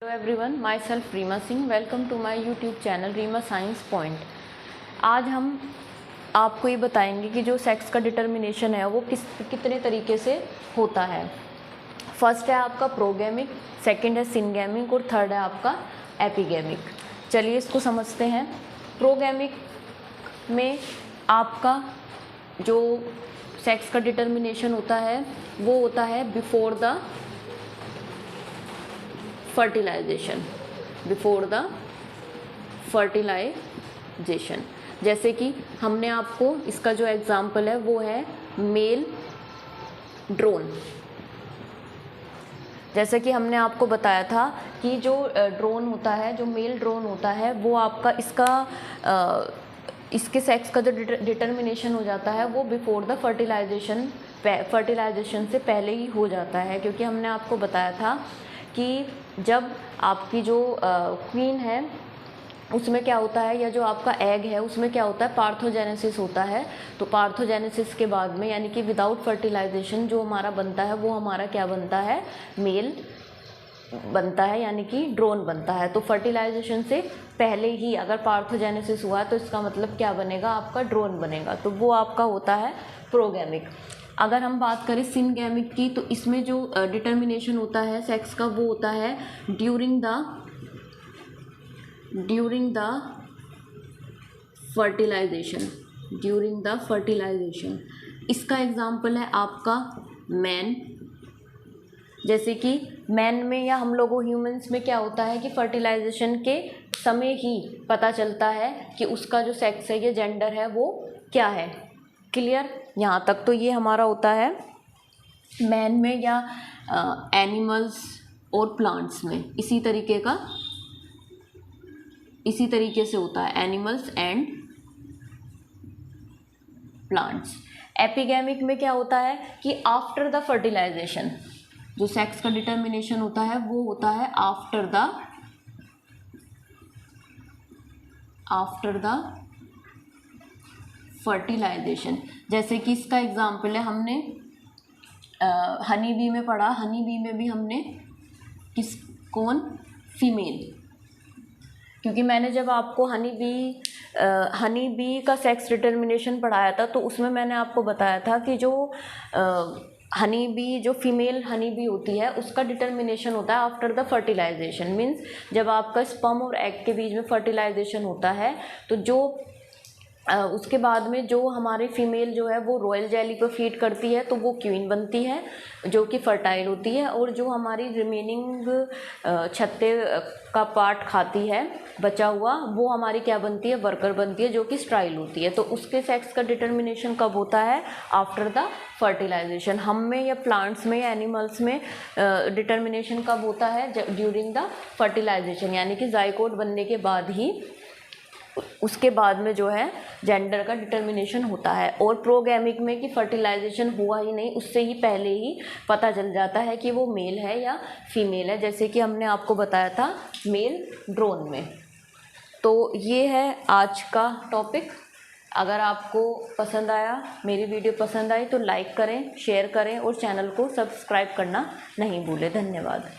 Hello everyone, myself Reema Singh. Welcome to my YouTube channel Reema science point. आज हम आपको ये बताएंगे कि जो सेक्स का डिटर्मिनेशन है वो कितने तरीके से होता है। फर्स्ट है आपका प्रोगैमिक, सेकंड है सिनगैमिक और थर्ड है आपका एपिगैमिक। चलिए इसको समझते हैं। प्रोगैमिक में आपका जो सेक्स का डिटर्मिनेशन होता है वो होता है before the fertilisation, before the fertilisation. जैसे कि हमने आपको इसका जो एग्जाम्पल है वो है मेल ड्रोन। जैसे कि हमने आपको बताया था कि जो ड्रोन होता है, जो मेल ड्रोन होता है वो आपका इसके सेक्स का जो डिटर्मिनेशन हो जाता है वो बिफोर द फर्टिलाइजेशन से पहले ही हो जाता है। क्योंकि हमने आपको बताया था कि जब आपकी जो क्वीन है उसमें क्या होता है, या जो आपका एग है उसमें क्या होता है, पार्थोजेनेसिस होता है। तो पार्थोजेनेसिस के बाद में यानी कि विदाउट फर्टिलाइजेशन जो हमारा बनता है वो हमारा क्या बनता है, मेल बनता है, यानी कि ड्रोन बनता है। तो फर्टिलाइजेशन से पहले ही अगर पार्थोजेनेसिस हुआ है तो इसका मतलब क्या बनेगा, आपका ड्रोन बनेगा। तो वो आपका होता है प्रोगैमिक। अगर हम बात करें सिनगैमिक की, तो इसमें जो डिटर्मिनेशन होता है सेक्स का वो होता है ड्यूरिंग द फर्टिलाइजेशन। इसका एग्जाम्पल है आपका मैन। जैसे कि मैन में या हम लोगों ह्यूमंस में क्या होता है कि फर्टिलाइजेशन के समय ही पता चलता है कि उसका जो सेक्स है या जेंडर है वो क्या है। क्लियर? यहाँ तक तो ये हमारा होता है मैन में या एनिमल्स और प्लांट्स में। इसी तरीके से होता है एनिमल्स एंड प्लांट्स। एपिगैमिक में क्या होता है कि आफ्टर द फर्टिलाइजेशन जो सेक्स का डिटर्मिनेशन होता है वो होता है आफ्टर द फर्टिलाइजेशन। जैसे कि इसका एग्जाम्पल है, हमने हनी बी में पढ़ा। हनी बी में भी हमने कौन, फीमेल। क्योंकि मैंने जब आपको हनी बी का सेक्स डिटर्मिनेशन पढ़ाया था तो उसमें मैंने आपको बताया था कि जो हनी बी, जो फीमेल हनी बी होती है उसका डिटर्मिनेशन होता है आफ्टर द फर्टिलाइजेशन। मीन्स जब आपका स्पर्म और एग के बीच में फर्टिलाइजेशन होता है तो जो उसके बाद में जो हमारी फीमेल जो है वो रॉयल जेली को फीड करती है तो वो क्वीन बनती है जो कि फर्टाइल होती है। और जो हमारी रिमेनिंग छत्ते का पार्ट खाती है बचा हुआ, वो हमारी क्या बनती है, वर्कर बनती है जो कि स्ट्राइल होती है। तो उसके सेक्स का डिटर्मिनेशन कब होता है, आफ्टर द फर्टिलाइजेशन। हम में या प्लांट्स में या एनिमल्स में डिटर्मिनेशन कब होता है, ड्यूरिंग द फर्टिलाइजेशन, यानी कि जाइकोट बनने के बाद ही, उसके बाद में जो है जेंडर का डिटर्मिनेशन होता है। और प्रोगैमिक में कि फर्टिलाइजेशन हुआ ही नहीं, उससे ही पहले ही पता चल जाता है कि वो मेल है या फीमेल है। जैसे कि हमने आपको बताया था मेल ड्रोन में। तो ये है आज का टॉपिक। अगर आपको पसंद आया, मेरी वीडियो पसंद आई तो लाइक करें, शेयर करें और चैनल को सब्सक्राइब करना नहीं भूलें। धन्यवाद।